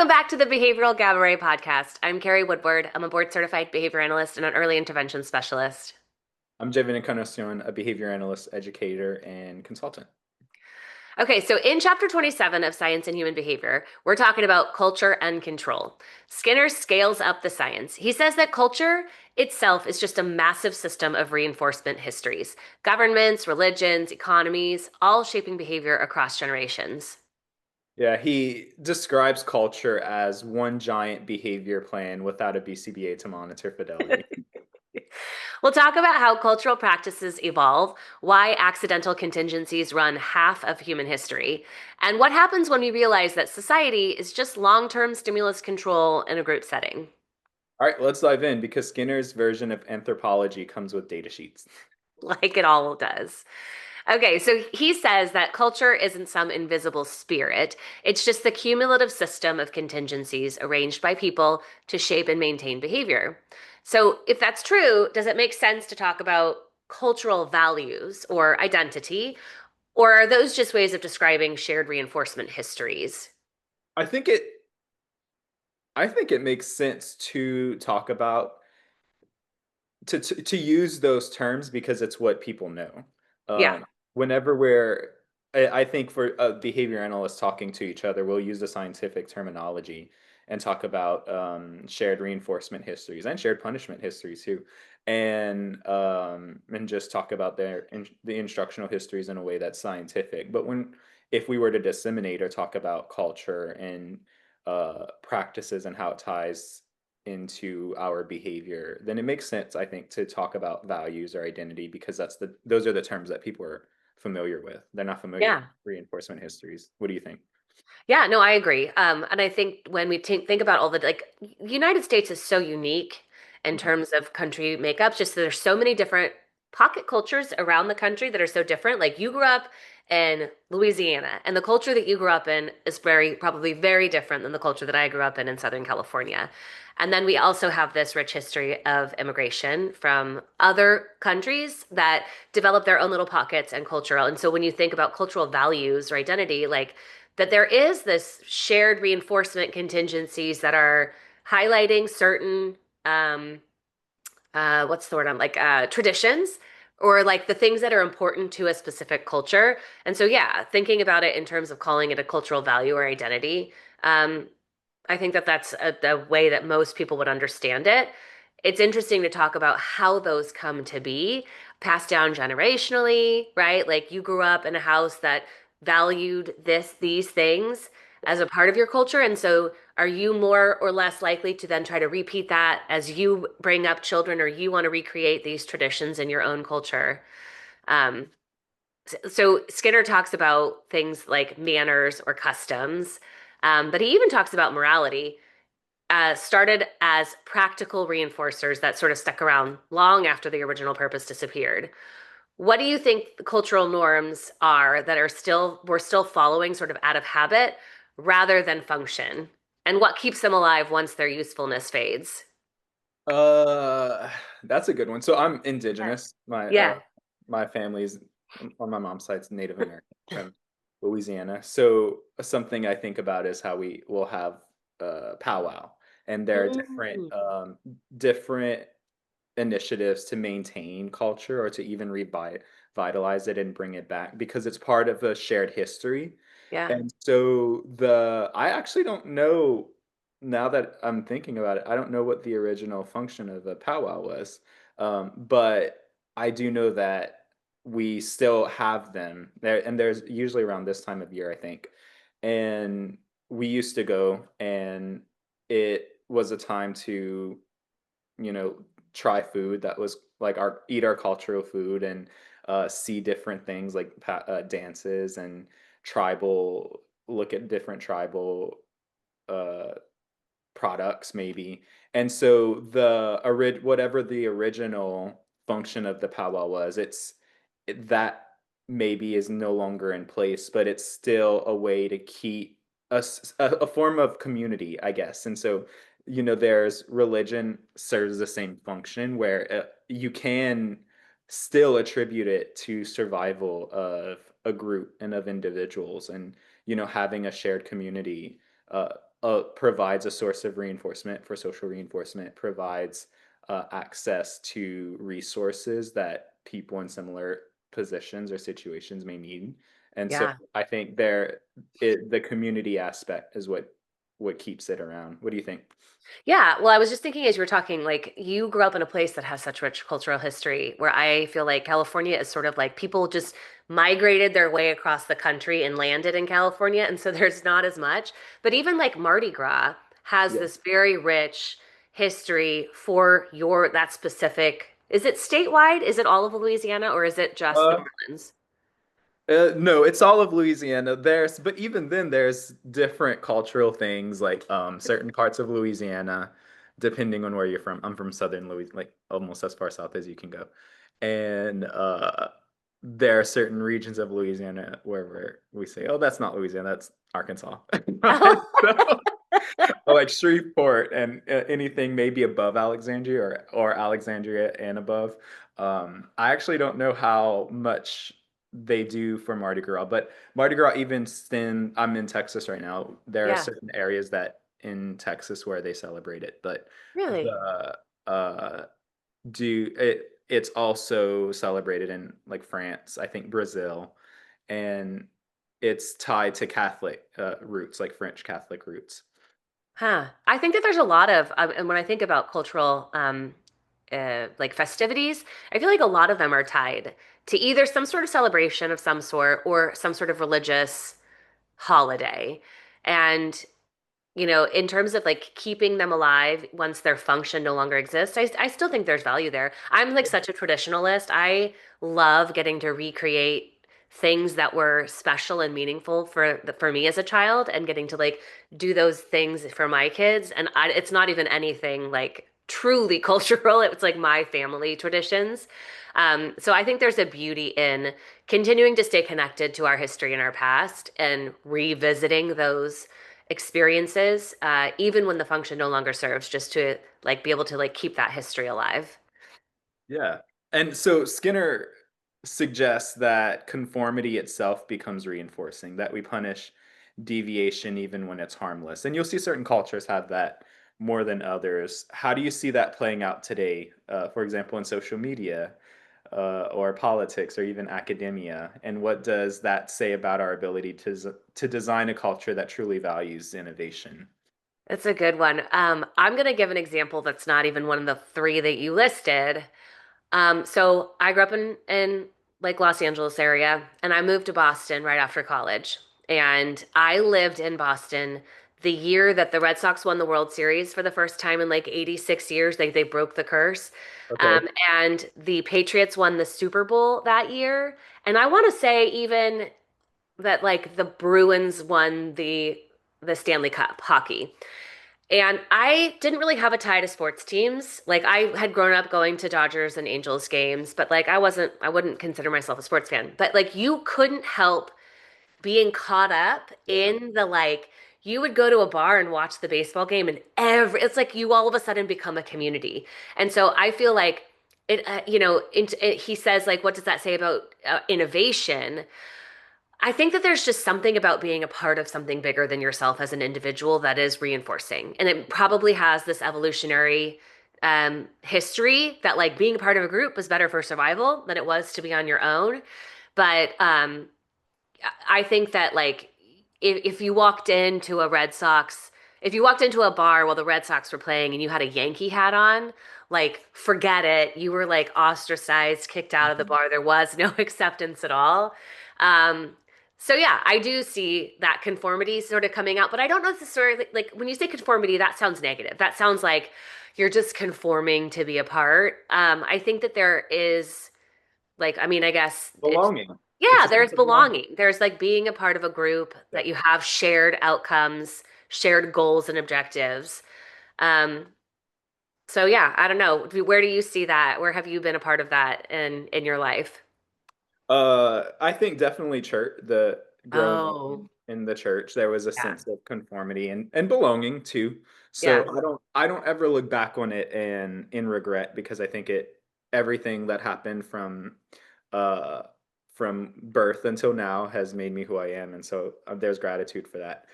Welcome back to the Behavioral Gabaret podcast. I'm Carrie Woodward. I'm a board certified behavior analyst and an early intervention specialist. I'm Jevin Encarnacion, a behavior analyst, educator, and consultant. Okay, so in chapter 27 of Science and Human Behavior, we're talking about culture and control. Skinner scales up the science. He says that culture itself is just a massive system of reinforcement histories, governments, religions, economies, all shaping behavior across generations. Yeah, he describes culture as one giant behavior plan without a BCBA to monitor fidelity. We'll talk about how cultural practices evolve, why accidental contingencies run half of human history, and what happens when we realize that society is just long term stimulus control in a group setting, All right, let's dive in because Skinner's version of anthropology comes with data sheets. like it all does. Okay, so he says that culture isn't some invisible spirit. It's just the cumulative system of contingencies arranged by people to shape and maintain behavior. So, if that's true, does it make sense to talk about cultural values or identity? Or are those just ways of describing shared reinforcement histories? I think it I think it makes sense to talk about to use those terms because it's what people know. Yeah. Whenever I think for behavior analysts talking to each other, we'll use the scientific terminology and talk about shared reinforcement histories and shared punishment histories too, and just talk about the instructional histories in a way that's scientific. But if we were to disseminate or talk about culture and practices and how it ties into our behavior, then it makes sense, I think, to talk about values or identity because those are the terms that people are familiar with. They're not familiar with Yeah. reinforcement histories. What do you think? Yeah, no, I agree. And I think when we think about all the like, United States is so unique in Mhm. terms of country makeup. Just that there's so many different pocket cultures around the country that are so different. Like you grew up in Louisiana, and the culture that you grew up in is probably very different than the culture that I grew up in Southern California. And then we also have this rich history of immigration from other countries that develop their own little pockets and cultural. And so when you think about cultural values or identity, like that there is this shared reinforcement contingencies that are highlighting certain what's the word I'm like traditions or like the things that are important to a specific culture. And so yeah, thinking about it in terms of calling it a cultural value or identity, um, I think that that's a way that most people would understand it. It's interesting to talk about how those come to be, passed down generationally, right? Like you grew up in a house that valued these things as a part of your culture. And so are you more or less likely to then try to repeat that as you bring up children or you want to recreate these traditions in your own culture? Um, so Skinner talks about things like manners or customs, but he even talks about morality. Started as practical reinforcers that sort of stuck around long after the original purpose disappeared. What do you think the cultural norms are that are still we're still following sort of out of habit rather than function? And what keeps them alive once their usefulness fades? Uh, that's a good one. So I'm Yeah. indigenous. Yeah. My family's on my mom's side's Native American from Louisiana. So something I think about is how we will have powwow, and there are Mm. different initiatives to maintain culture or to even revitalize it and bring it back because it's part of a shared history. Yeah. And so I actually don't know, now that I'm thinking about it, I don't know what the original function of the powwow was. But I do know that we still have them there, and there's usually around this time of year, I think. And we used to go, and it was a time to, you know, try food that was like our cultural food and see different things like dances and tribal look at different tribal uh, products maybe. And so whatever the original function of the powwow was, that maybe is no longer in place, but it's still a way to keep a form of community, I guess. And so, there's religion serves the same function where you can still attribute it to survival of a group and of individuals, and having a shared community. provides a source of reinforcement for social reinforcement, provides access to resources that people in similar positions or situations may need. And so Yeah. I think the community aspect is what keeps it around. What do you think? Yeah, well, I was just thinking as you were talking, like you grew up in a place that has such rich cultural history, where I feel like California is sort of like people just migrated their way across the country and landed in California, and so there's not as much. But even like Mardi Gras has Yeah. this very rich history for your that specific. Is it statewide? Is it all of Louisiana, or is it just New Uh, Orleans? no, it's all of Louisiana. But even then, there's different cultural things like certain parts of Louisiana, depending on where you're from. I'm from southern Louisiana, like almost as far south as you can go, and there are certain regions of Louisiana where we say, "Oh, that's not Louisiana, that's Arkansas." Right? So, like Shreveport and anything maybe above Alexandria or Alexandria and above. I actually don't know how much they do for Mardi Gras, but Mardi Gras even in I'm in Texas right now. There are Yeah, certain areas that in Texas where they celebrate it, but really? the do it's also celebrated in like France, I think Brazil, and it's tied to Catholic roots, like French Catholic roots. Huh. I think that there's a lot of, and when I think about cultural, like festivities, I feel like a lot of them are tied to either some sort of celebration of some sort or some sort of religious holiday. And in terms of like keeping them alive once their function no longer exists, I still think there's value there. I'm like such a traditionalist. I love getting to recreate things that were special and meaningful for me as a child and getting to like do those things for my kids. And it's not even anything like truly cultural. It's like my family traditions. So I think there's a beauty in continuing to stay connected to our history and our past and revisiting those experiences, even when the function no longer serves, just to like be able to like keep that history alive. Yeah. And so Skinner suggests that conformity itself becomes reinforcing, that we punish deviation even when it's harmless. And you'll see certain cultures have that more than others. How do you see that playing out today, for example, in social media or politics or even academia? And what does that say about our ability to design a culture that truly values innovation? That's a good one. I'm going to give an example that's not even one of the three that you listed. So I grew up in like Los Angeles area, and I moved to Boston right after college. And I lived in Boston the year that the Red Sox won the World Series for the first time in like 86 years. They broke the curse. Okay. And the Patriots won the Super Bowl that year. And I want to say even that like the Bruins won the Stanley Cup hockey. And I didn't really have a tie to sports teams. Like I had grown up going to Dodgers and Angels games, but like I wouldn't consider myself a sports fan. But like you couldn't help being caught up Yeah. in the like you would go to a bar and watch the baseball game and it's like you all of a sudden become a community. And so I feel like he says like what does that say about innovation? I think that there's just something about being a part of something bigger than yourself as an individual that is reinforcing. And it probably has this evolutionary history that like being a part of a group was better for survival than it was to be on your own. But I think that like if you walked into a Red Sox, if you walked into a bar while the Red Sox were playing and you had a Yankee hat on, like forget it. You were like ostracized, kicked out of the Mhm. bar. There was no acceptance at all. Um, so yeah, I do see that conformity sort of coming out, but I don't necessarily like when you say conformity, that sounds negative. That sounds like you're just conforming to be a part. I think that there is like, I mean, I guess it's Belonging. It's yeah, a there's sense of belonging. belonging. There's like being a part of a group Yeah. that you have shared outcomes, shared goals and objectives. Um, so yeah, I don't know. Where do you see that? Where have you been a part of that in your life? I think definitely church. The growing up Oh, in the church, there was a yeah. sense of conformity and belonging too. So Yeah. I don't ever look back on it in regret because I think everything that happened uh from birth until now has made me who I am, and so there's gratitude for that.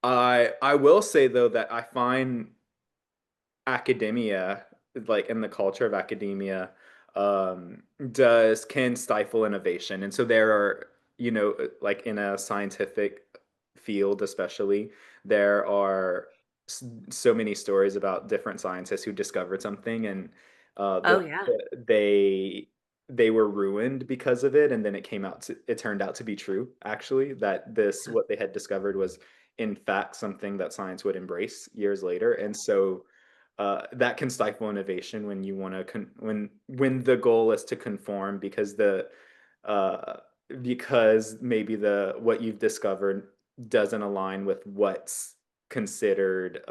I will say though that I find academia, like in the culture of academia, does can stifle innovation. And so there are, like in a scientific field, especially, there are so many stories about different scientists who discovered something and Oh yeah. they they were ruined because of it, and then it turned out to be true, actually, that this what they had discovered was in fact something that science would embrace years later. And so that can stifle innovation when you want to when the goal is to conform uh, because maybe the what you've discovered doesn't align with what's considered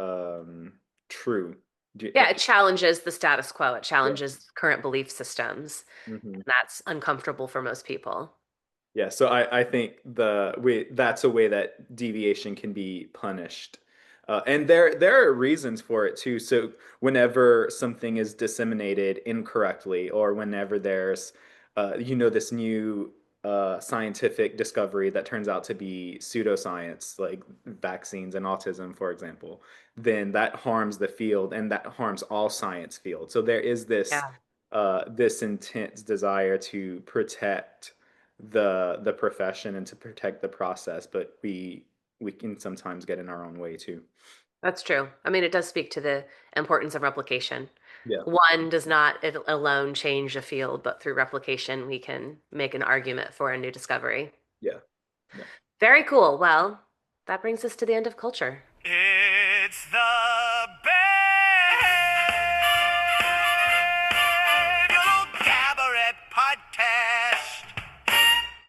true. Yeah, it challenges the status quo. It Yeah. challenges current belief systems. Hmm. And that's uncomfortable for most people. Yeah, so I think that's a way that deviation can be punished. And there are reasons for it too. So whenever something is disseminated incorrectly, or whenever there's this new scientific discovery that turns out to be pseudoscience, like vaccines and autism, for example, then that harms the field and that harms all science fields. So there is Yeah, this intense desire to protect the profession and to protect the process, but we can sometimes get in our own way too. that's true. I mean, it does speak to the importance of replication. Yeah, One does not alone change a field, but through replication, we can make an argument for a new discovery. yeah, yeah. Very cool. Well, that brings us to the end of culture. It's the